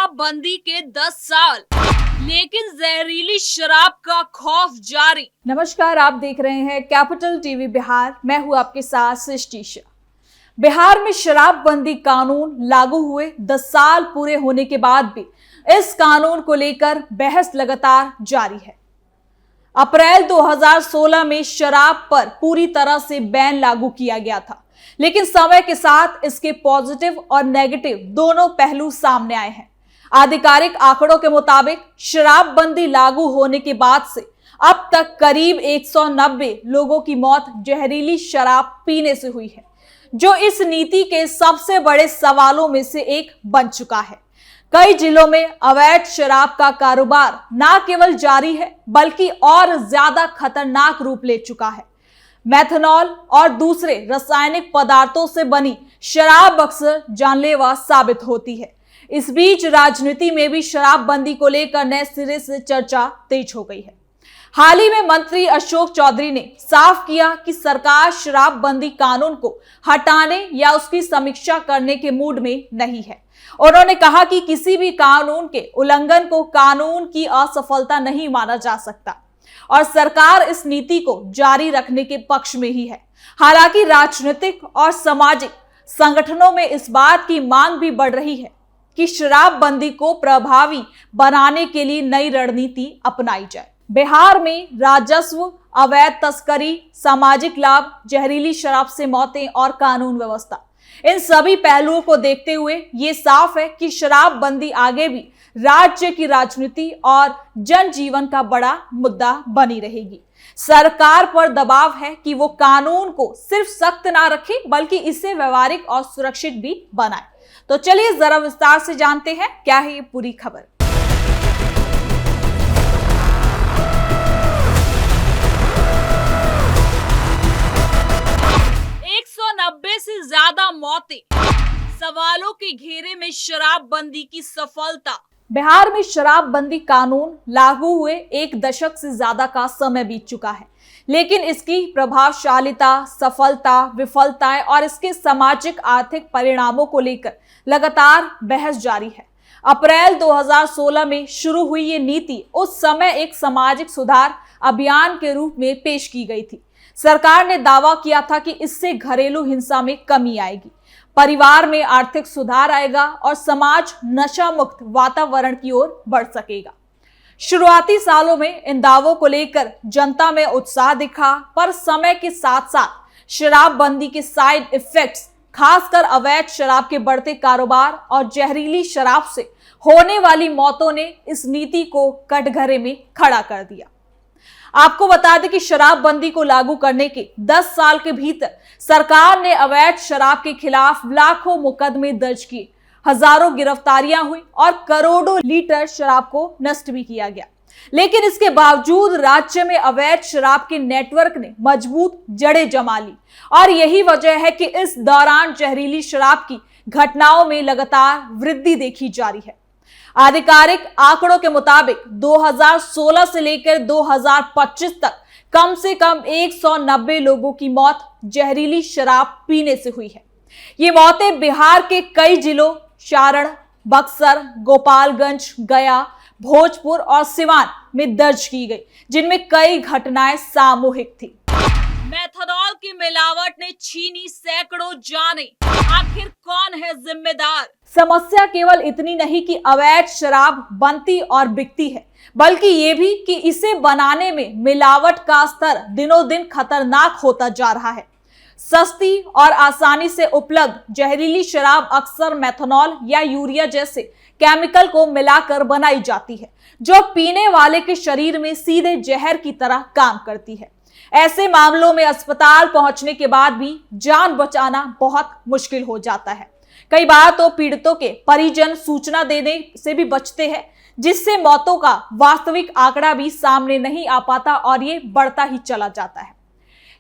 शराबबंदी के 10 साल, लेकिन जहरीली शराब का खौफ जारी। नमस्कार, आप देख रहे हैं कैपिटल टीवी बिहार। मैं हूं आपके साथ सृष्टि शाह। बिहार में शराबबंदी कानून लागू हुए 10 साल पूरे होने के बाद भी इस कानून को लेकर बहस लगातार जारी है। अप्रैल 2016 में शराब पर पूरी तरह से बैन लागू किया गया था, लेकिन समय के साथ इसके पॉजिटिव और नेगेटिव दोनों पहलू सामने आए हैं। आधिकारिक आंकड़ों के मुताबिक शराबबंदी लागू होने के बाद से अब तक करीब 190 लोगों की मौत जहरीली शराब पीने से हुई है, जो इस नीति के सबसे बड़े सवालों में से एक बन चुका है। कई जिलों में अवैध शराब का कारोबार न केवल जारी है, बल्कि और ज्यादा खतरनाक रूप ले चुका है। मेथनॉल और दूसरे रासायनिक पदार्थों से बनी शराब अक्सर जानलेवा साबित होती है। इस बीच राजनीति में भी शराबबंदी को लेकर नए सिरे से चर्चा तेज हो गई है। हाल ही में मंत्री अशोक चौधरी ने साफ किया कि सरकार शराबबंदी कानून को हटाने या उसकी समीक्षा करने के मूड में नहीं है। उन्होंने कहा कि किसी भी कानून के उल्लंघन को कानून की असफलता नहीं माना जा सकता और सरकार इस नीति को जारी रखने के पक्ष में ही है। हालांकि राजनीतिक और सामाजिक संगठनों में इस बात की मांग भी बढ़ रही है कि शराबबंदी को प्रभावी बनाने के लिए नई रणनीति अपनाई जाए। बिहार में राजस्व, अवैध तस्करी, सामाजिक लाभ, जहरीली शराब से मौतें और कानून व्यवस्था, इन सभी पहलुओं को देखते हुए ये साफ है कि शराबबंदी आगे भी राज्य की राजनीति और जनजीवन का बड़ा मुद्दा बनी रहेगी। सरकार पर दबाव है कि वो कानून को सिर्फ सख्त ना रखे, बल्कि इसे व्यवहारिक और सुरक्षित भी बनाए। तो चलिए जरा विस्तार से जानते हैं क्या है ये पूरी खबर। 190 से ज्यादा मौतें, सवालों के घेरे में शराबबंदी की सफलता। बिहार में शराबबंदी कानून लागू हुए 1 दशक से ज्यादा का समय बीत चुका है, लेकिन इसकी प्रभावशालिता, सफलता, विफलताएं और इसके सामाजिक आर्थिक परिणामों को लेकर लगातार बहस जारी है। अप्रैल 2016 में शुरू हुई ये नीति उस समय एक सामाजिक सुधार अभियान के रूप में पेश की गई थी। सरकार ने दावा किया था कि इससे घरेलू हिंसा में कमी आएगी, परिवार में आर्थिक सुधार आएगा और समाज नशा मुक्त वातावरण की ओर बढ़ सकेगा। शुरुआती सालों में इन दावों को लेकर जनता में उत्साह दिखा, पर समय के साथ साथ शराबबंदी के साइड इफेक्ट्स, खासकर अवैध शराब के बढ़ते कारोबार और जहरीली शराब से होने वाली मौतों ने इस नीति को कटघरे में खड़ा कर दिया। आपको बता दें कि शराबबंदी को लागू करने के 10 साल के भीतर सरकार ने अवैध शराब के खिलाफ लाखों मुकदमे दर्ज किए, हजारों गिरफ्तारियां हुई और करोड़ों लीटर शराब को नष्ट भी किया गया। लेकिन इसके बावजूद राज्य में अवैध शराब के नेटवर्क ने मजबूत जड़ें जमा ली और यही वजह है कि इस दौरान जहरीली शराब की घटनाओं में लगातार वृद्धि देखी जा रही है। आधिकारिक आंकड़ों के मुताबिक 2016 से लेकर 2025 तक कम से कम 190 लोगों की मौत जहरीली शराब पीने से हुई है। ये मौतें बिहार के कई जिलों सारण, बक्सर, गोपालगंज, गया, भोजपुर और सिवान में दर्ज की गई, जिनमें कई घटनाएं सामूहिक थी। मेथनॉल की मिलावट ने छीनी सैकड़ों जानें, आखिर कौन है जिम्मेदार? समस्या केवल इतनी नहीं कि अवैध शराब बनती और बिकती है, बल्कि ये भी कि इसे बनाने में मिलावट का स्तर दिनों दिन खतरनाक होता जा रहा है। सस्ती और आसानी से उपलब्ध जहरीली शराब अक्सर मेथनॉल या यूरिया जैसे केमिकल को मिलाकर बनाई जाती है, जो पीने वाले के शरीर में सीधे जहर की तरह काम करती है। ऐसे मामलों में अस्पताल पहुंचने के बाद भी जान बचाना बहुत मुश्किल हो जाता है। कई बार तो पीड़ितों के परिजन सूचना देने से भी बचते हैं, जिससे मौतों का वास्तविक आंकड़ा भी सामने नहीं आ पाता और ये बढ़ता ही चला जाता है।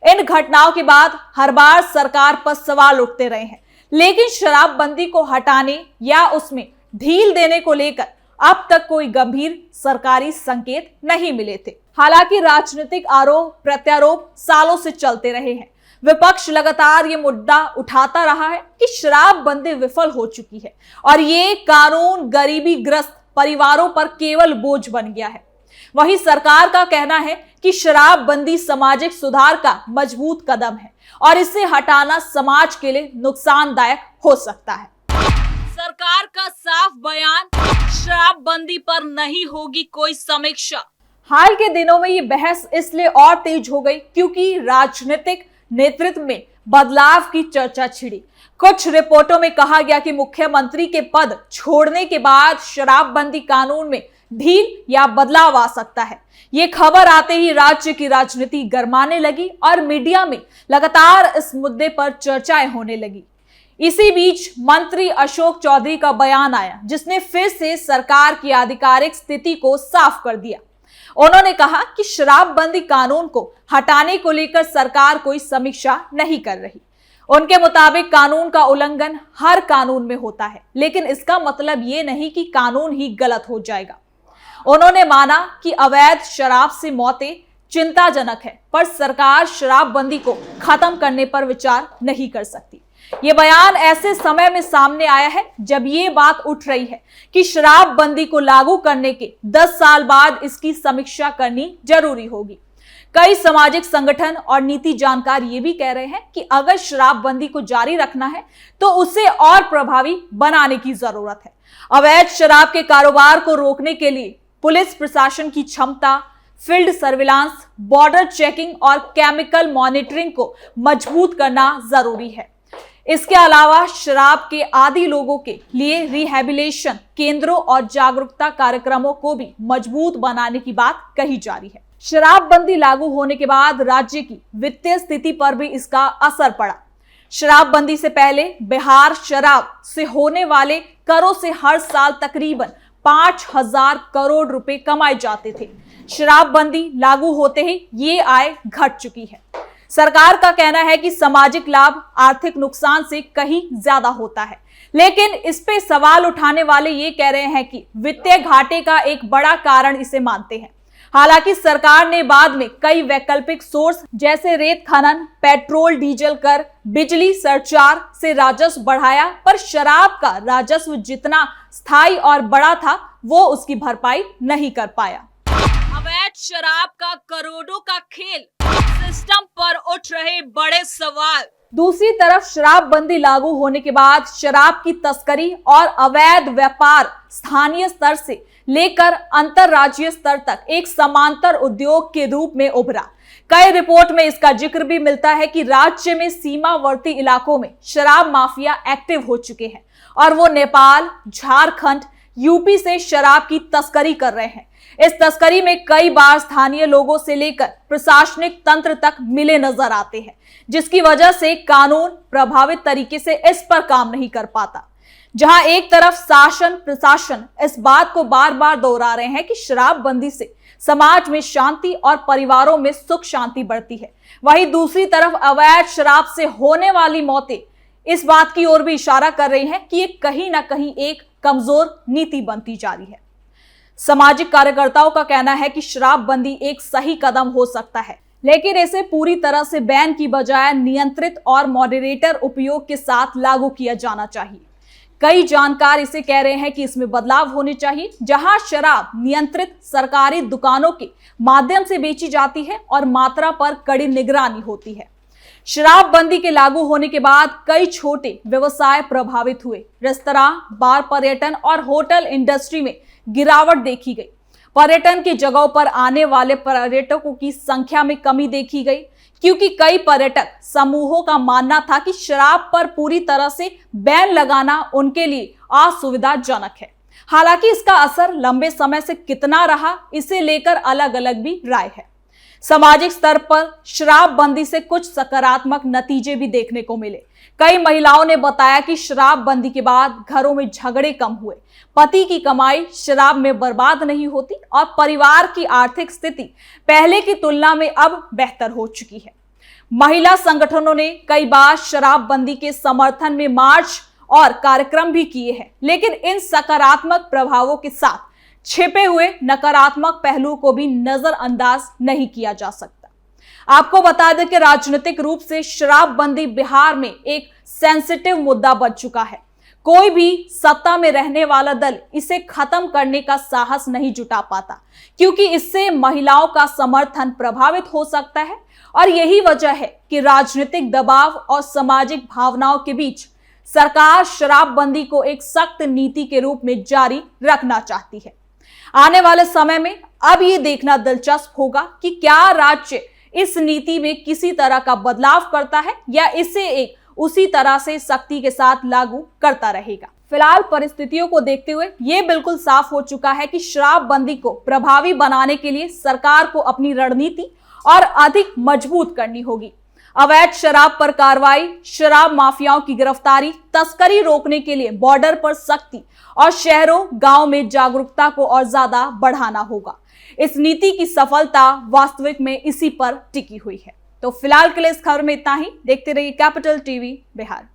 इन घटनाओं के बाद हर बार सरकार पर सवाल उठते रहे हैं, लेकिन शराबबंदी को हटाने या उसमें ढील देने को लेकर अब तक कोई गंभीर सरकारी संकेत नहीं मिले थे। हालांकि राजनीतिक आरोप प्रत्यारोप सालों से चलते रहे हैं। विपक्ष लगातार ये मुद्दा उठाता रहा है कि शराबबंदी विफल हो चुकी है और ये कानून गरीबी ग्रस्त परिवारों पर केवल बोझ बन गया है। वहीं सरकार का कहना है कि शराबबंदी सामाजिक सुधार का मजबूत कदम है और इसे हटाना समाज के लिए नुकसानदायक हो सकता है। सरकार का साफ बयान, शराबबंदी पर नहीं होगी कोई समीक्षा। हाल के दिनों में ये बहस इसलिए और तेज हो गई क्योंकि राजनीतिक नेतृत्व में बदलाव की चर्चा छिड़ी। कुछ रिपोर्टों में कहा गया कि मुख्यमंत्री के पद छोड़ने के बाद शराबबंदी कानून में ढील या बदलाव आ सकता है। ये खबर आते ही राज्य की राजनीति गरमाने लगी और मीडिया में लगातार इस मुद्दे पर चर्चाएं होने लगी। इसी बीच मंत्री अशोक चौधरी का बयान आया जिसने फिर से सरकार की आधिकारिक स्थिति को साफ कर दिया। उन्होंने कहा कि शराबबंदी कानून को हटाने को लेकर सरकार कोई समीक्षा नहीं कर रही। उनके मुताबिक कानून का उल्लंघन हर कानून में होता है, लेकिन इसका मतलब ये नहीं कि कानून ही गलत हो जाएगा। उन्होंने माना कि अवैध शराब से मौतें चिंताजनक है, पर सरकार शराबबंदी को खत्म करने पर विचार नहीं कर सकती। ये बयान ऐसे समय में सामने आया है जब ये बात उठ रही है कि शराबबंदी को लागू करने के 10 साल बाद इसकी समीक्षा करनी जरूरी होगी। कई सामाजिक संगठन और नीति जानकार ये भी कह रहे हैं कि अगर शराबबंदी को जारी रखना है तो उसे और प्रभावी बनाने की जरूरत है। अवैध शराब के कारोबार को रोकने के लिए पुलिस प्रशासन की क्षमता, फील्ड सर्विलांस, बॉर्डर चेकिंग और केमिकल मॉनिटरिंग को मजबूत करना जरूरी है। इसके अलावा शराब के आदी लोगों के लिए रिहैबिलिटेशन केंद्रों और जागरूकता कार्यक्रमों को भी मजबूत बनाने की बात कही जा रही है। शराबबंदी लागू होने के बाद राज्य की वित्तीय स्थिति पर भी इसका असर पड़ा। शराबबंदी से पहले बिहार शराब से होने वाले करों से हर साल तकरीबन 5,000 करोड़ रुपए कमाए जाते थे। शराबबंदी लागू होते ही ये आय घट चुकी है। सरकार का कहना है कि सामाजिक लाभ आर्थिक नुकसान से कहीं ज्यादा होता है, लेकिन इस पे सवाल उठाने वाले ये कह रहे हैं कि वित्तीय घाटे का एक बड़ा कारण इसे मानते हैं। हालांकि सरकार ने बाद में कई वैकल्पिक सोर्स जैसे रेत खनन, पेट्रोल डीजल कर, बिजली सरचार्ज से राजस्व बढ़ाया, पर शराब का राजस्व जितना स्थायी और बड़ा था वो उसकी भरपाई नहीं कर पाया। अवैध शराब का करोड़ों का खेल, सिस्टम पर उठ रहे बड़े सवाल। दूसरी तरफ शराबबंदी लागू होने के बाद शराब की तस्करी और अवैध व्यापार स्थानीय स्तर से लेकर अंतरराज्यीय स्तर तक एक समांतर उद्योग के रूप में उभरा। कई रिपोर्ट में इसका जिक्र भी मिलता है कि राज्य में सीमावर्ती इलाकों में शराब माफिया एक्टिव हो चुके हैं और वो नेपाल, झारखंड, यूपी से शराब की तस्करी कर रहे हैं। इस तस्करी में कई बार स्थानीय लोगों से लेकर प्रशासनिक तंत्र तक मिले नजर आते हैं, जिसकी वजह से कानून प्रभावित तरीके से इस पर काम नहीं कर पाता। जहां एक तरफ शासन प्रशासन इस बात को बार बार दोहरा रहे हैं कि शराबबंदी से समाज में शांति और परिवारों में सुख शांति बढ़ती है, वहीं दूसरी तरफ अवैध शराब से होने वाली मौतें इस बात की ओर भी इशारा कर रही हैं कि ये कहीं ना कहीं एक कमजोर नीति बनती जा रही है। सामाजिक कार्यकर्ताओं का कहना है कि शराबबंदी एक सही कदम हो सकता है, लेकिन इसे पूरी तरह से बैन की बजाय नियंत्रित और मॉडरेटर उपयोग के साथ लागू किया जाना चाहिए। कई जानकार इसे कह रहे हैं कि इसमें बदलाव होने चाहिए, जहां शराब नियंत्रित सरकारी दुकानों के माध्यम से बेची जाती है और मात्रा पर कड़ी निगरानी होती है। शराबबंदी के लागू होने के बाद कई छोटे व्यवसाय प्रभावित हुए। रेस्तरां, बार, पर्यटन और होटल इंडस्ट्री में गिरावट देखी गई। पर्यटन की जगहों पर आने वाले पर्यटकों की संख्या में कमी देखी गई, क्योंकि कई पर्यटक समूहों का मानना था कि शराब पर पूरी तरह से बैन लगाना उनके लिए असुविधाजनक है। हालांकि इसका असर लंबे समय से कितना रहा, इसे लेकर अलग अलग भी राय है। सामाजिक स्तर पर शराबबंदी से कुछ सकारात्मक नतीजे भी देखने को मिले। कई महिलाओं ने बताया कि शराबबंदी के बाद घरों में झगड़े कम हुए, पति की कमाई शराब में बर्बाद नहीं होती और परिवार की आर्थिक स्थिति पहले की तुलना में अब बेहतर हो चुकी है। महिला संगठनों ने कई बार शराबबंदी के समर्थन में मार्च और कार्यक्रम भी किए हैं, लेकिन इन सकारात्मक प्रभावों के साथ छिपे हुए नकारात्मक पहलुओं को भी नजरअंदाज नहीं किया जा सकता। आपको बता दें कि राजनीतिक रूप से शराबबंदी बिहार में एक सेंसिटिव मुद्दा बन चुका है। कोई भी सत्ता में रहने वाला दल इसे खत्म करने का साहस नहीं जुटा पाता, क्योंकि इससे महिलाओं का समर्थन प्रभावित हो सकता है और यही वजह है कि राजनीतिक दबाव और सामाजिक भावनाओं के बीच सरकार शराबबंदी को एक सख्त नीति के रूप में जारी रखना चाहती है। आने वाले समय में अब ये देखना दिलचस्प होगा कि क्या राज्य इस नीति में किसी तरह का बदलाव करता है या इसे एक उसी तरह से सख्ती के साथ लागू करता रहेगा। फिलहाल परिस्थितियों को देखते हुए ये बिल्कुल साफ हो चुका है कि शराबबंदी को प्रभावी बनाने के लिए सरकार को अपनी रणनीति और अधिक मजबूत करनी होगी। अवैध शराब पर कार्रवाई, शराब माफियाओं की गिरफ्तारी, तस्करी रोकने के लिए बॉर्डर पर सख्ती और शहरों गांव में जागरूकता को और ज्यादा बढ़ाना होगा। इस नीति की सफलता वास्तविक में इसी पर टिकी हुई है। तो फिलहाल के लिए इस खबर में इतना ही। देखते रहिए कैपिटल टीवी बिहार।